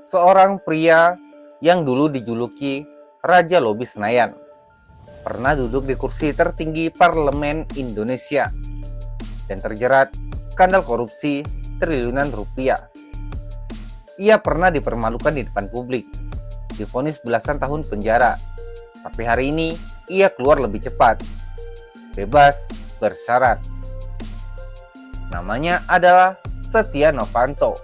Seorang pria yang dulu dijuluki Raja Lobi Senayan pernah duduk di kursi tertinggi parlemen Indonesia dan terjerat skandal korupsi triliunan rupiah. Ia pernah dipermalukan di depan publik, divonis belasan tahun penjara, tapi hari ini ia keluar lebih cepat, bebas bersyarat. Namanya adalah Setia Novanto.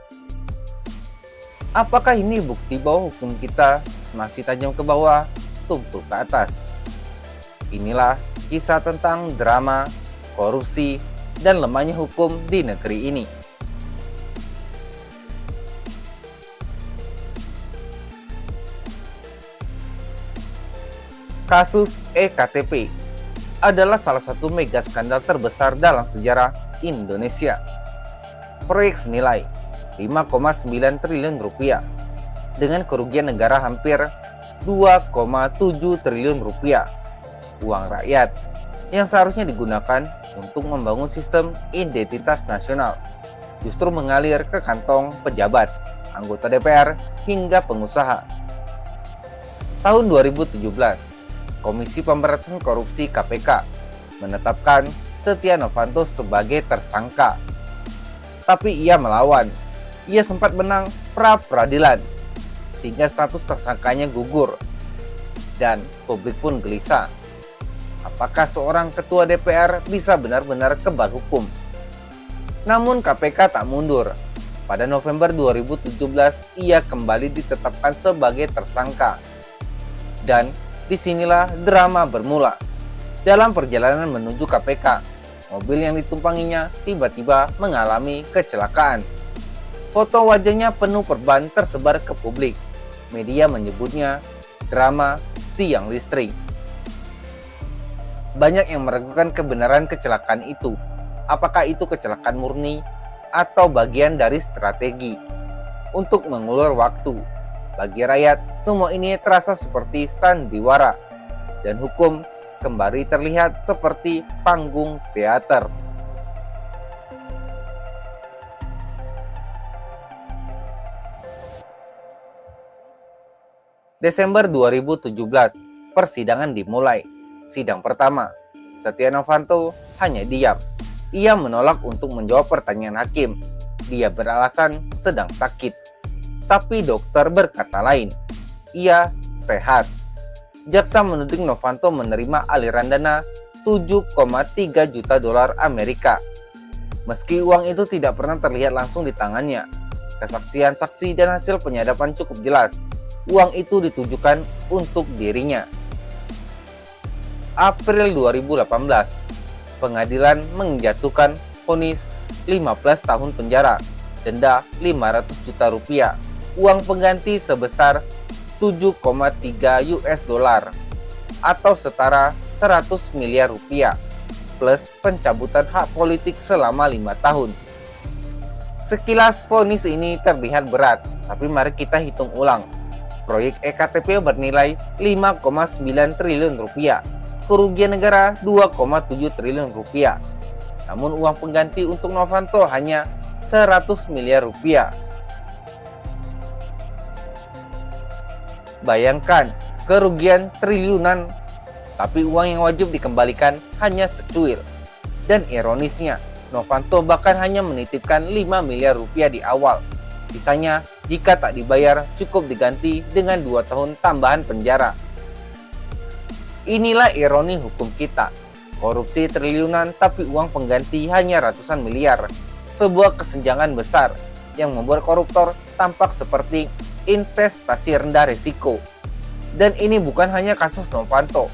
Apakah ini bukti bahwa hukum kita masih tajam ke bawah, tumpul ke atas? Inilah kisah tentang drama, korupsi, dan lemahnya hukum di negeri ini. Kasus EKTP adalah salah satu mega skandal terbesar dalam sejarah Indonesia. Proyek senilai 5,9 triliun rupiah dengan kerugian negara hampir 2,7 triliun rupiah uang rakyat yang seharusnya digunakan untuk membangun sistem identitas nasional justru mengalir ke kantong pejabat, anggota DPR, hingga pengusaha. Tahun 2017, Komisi Pemberantasan Korupsi KPK menetapkan Setia Novanto sebagai tersangka. Tapi ia melawan. Ia sempat menang pra-peradilan, sehingga status tersangkanya gugur. Dan publik pun gelisah. Apakah seorang ketua DPR bisa benar-benar kebal hukum? Namun KPK tak mundur. Pada November 2017, ia kembali ditetapkan sebagai tersangka. Dan disinilah drama bermula. Dalam perjalanan menuju KPK, mobil yang ditumpanginya tiba-tiba mengalami kecelakaan. Foto wajahnya penuh perban tersebar ke publik. Media menyebutnya drama tiang listrik. Banyak yang meragukan kebenaran kecelakaan itu. Apakah itu kecelakaan murni atau bagian dari strategi untuk mengulur waktu? Bagi rakyat, semua ini terasa seperti sandiwara dan hukum kembali terlihat seperti panggung teater. Desember 2017, persidangan dimulai. Sidang pertama, Setia Novanto hanya diam. Ia menolak untuk menjawab pertanyaan hakim. Dia beralasan sedang sakit. Tapi dokter berkata lain. Ia sehat. Jaksa menuding Novanto menerima aliran dana 7,3 juta dolar Amerika. Meski uang itu tidak pernah terlihat langsung di tangannya, kesaksian saksi dan hasil penyadapan cukup jelas. Uang itu ditujukan untuk dirinya. April 2018, pengadilan menjatuhkan vonis 15 tahun penjara, denda 500 juta rupiah, uang pengganti sebesar 7,3 US dollar atau setara 100 miliar rupiah plus pencabutan hak politik selama 5 tahun. Sekilas vonis ini terlihat berat, tapi mari kita hitung ulang. Proyek EKTP bernilai 5,9 triliun rupiah, kerugian negara 2,7 triliun rupiah. Namun uang pengganti untuk Novanto hanya 100 miliar rupiah. Bayangkan, kerugian triliunan, tapi uang yang wajib dikembalikan hanya secuil. Dan ironisnya, Novanto bahkan hanya menitipkan 5 miliar rupiah di awal. Sisanya, jika tak dibayar, cukup diganti dengan 2 tahun tambahan penjara. Inilah ironi hukum kita. Korupsi triliunan tapi uang pengganti hanya ratusan miliar. Sebuah kesenjangan besar yang membuat koruptor tampak seperti investasi rendah risiko. Dan ini bukan hanya kasus Novanto.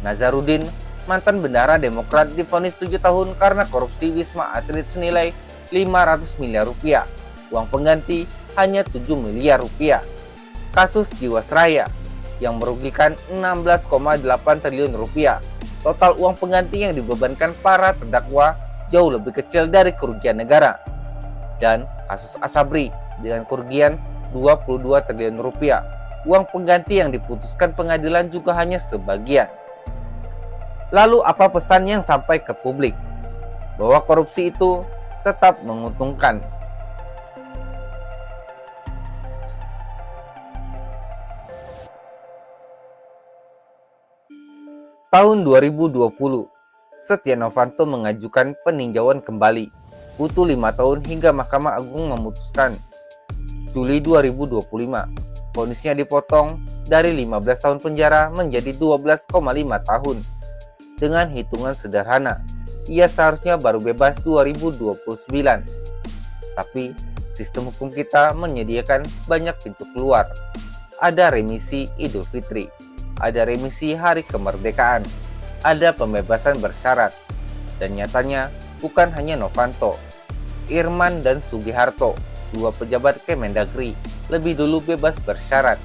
Nazarudin, mantan bendahara Demokrat, divonis 7 tahun karena korupsi Wisma Atlet senilai 500 miliar rupiah. Uang pengganti hanya 7 miliar rupiah. Kasus Jiwasraya yang merugikan 16,8 triliun rupiah. Total uang pengganti yang dibebankan para terdakwa jauh lebih kecil dari kerugian negara. Dan kasus Asabri dengan kerugian 22 triliun rupiah. Uang pengganti yang diputuskan pengadilan juga hanya sebagian. Lalu apa pesan yang sampai ke publik? Bahwa korupsi itu tetap menguntungkan. Tahun 2020, Setia Novanto mengajukan peninjauan kembali, butuh 5 tahun hingga Mahkamah Agung memutuskan. Juli 2025, vonisnya dipotong dari 15 tahun penjara menjadi 12,5 tahun. Dengan hitungan sederhana, ia seharusnya baru bebas 2029. Tapi, sistem hukum kita menyediakan banyak pintu keluar. Ada remisi Idul Fitri, ada remisi Hari Kemerdekaan, ada pembebasan bersyarat, dan nyatanya bukan hanya Novanto, Irman dan Sugiharto, dua pejabat Kemendagri, lebih dulu bebas bersyarat.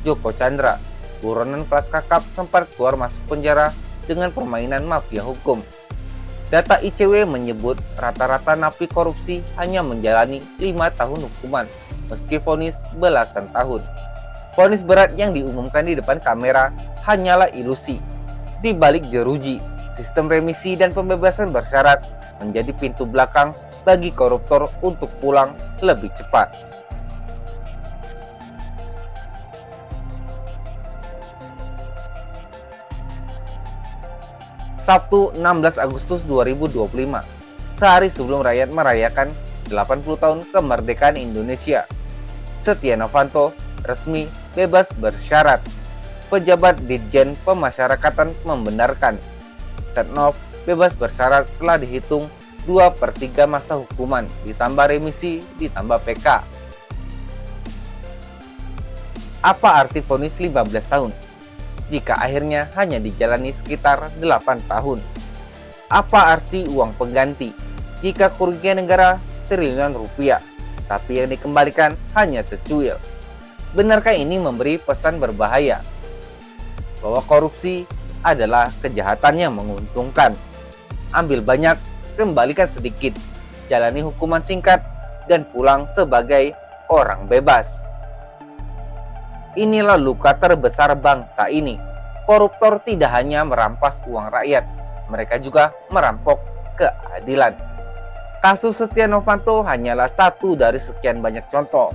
Joko Chandra, buronan kelas kakap, sempat keluar masuk penjara dengan permainan mafia hukum. Data ICW menyebut rata-rata napi korupsi hanya menjalani 5 tahun hukuman, meski vonis belasan tahun. Vonis berat yang diumumkan di depan kamera hanyalah ilusi. Di balik jeruji, sistem remisi dan pembebasan bersyarat menjadi pintu belakang bagi koruptor untuk pulang lebih cepat. Sabtu 16 Agustus 2025, sehari sebelum rakyat merayakan 80 tahun kemerdekaan Indonesia, Setia Novanto resmi bebas bersyarat. Pejabat Ditjen Pemasyarakatan membenarkan Setnov bebas bersyarat setelah dihitung 2/3 masa hukuman ditambah remisi ditambah PK. Apa arti vonis 15 tahun jika akhirnya hanya dijalani sekitar 8 tahun? Apa arti uang pengganti jika kerugian negara triliunan rupiah tapi yang dikembalikan hanya secuil? Benarkah ini memberi pesan berbahaya bahwa korupsi adalah kejahatan yang menguntungkan? Ambil banyak, kembalikan sedikit, jalani hukuman singkat, dan pulang sebagai orang bebas. Inilah luka terbesar bangsa ini. Koruptor tidak hanya merampas uang rakyat, mereka juga merampok keadilan. Kasus Setia Novanto hanyalah satu dari sekian banyak contoh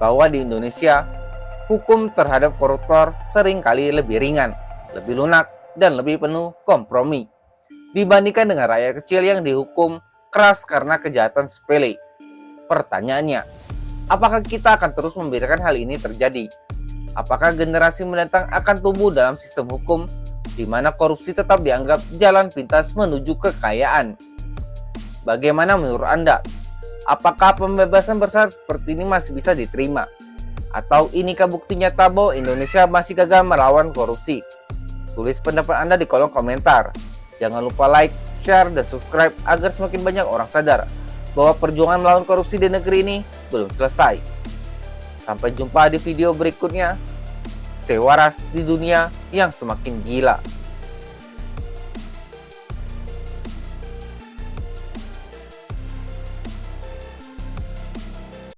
bahwa di Indonesia, hukum terhadap koruptor seringkali lebih ringan, lebih lunak, dan lebih penuh kompromi dibandingkan dengan rakyat kecil yang dihukum keras karena kejahatan sepele. Pertanyaannya, apakah kita akan terus membiarkan hal ini terjadi? Apakah generasi mendatang akan tumbuh dalam sistem hukum di mana korupsi tetap dianggap jalan pintas menuju kekayaan? Bagaimana menurut Anda? Apakah pembebasan bersyarat seperti ini masih bisa diterima? Atau inikah bukti nyata bahwa Indonesia masih gagal melawan korupsi? Tulis pendapat Anda di kolom komentar. Jangan lupa like, share, dan subscribe agar semakin banyak orang sadar bahwa perjuangan melawan korupsi di negeri ini belum selesai. Sampai jumpa di video berikutnya. Stay waras di dunia yang semakin gila.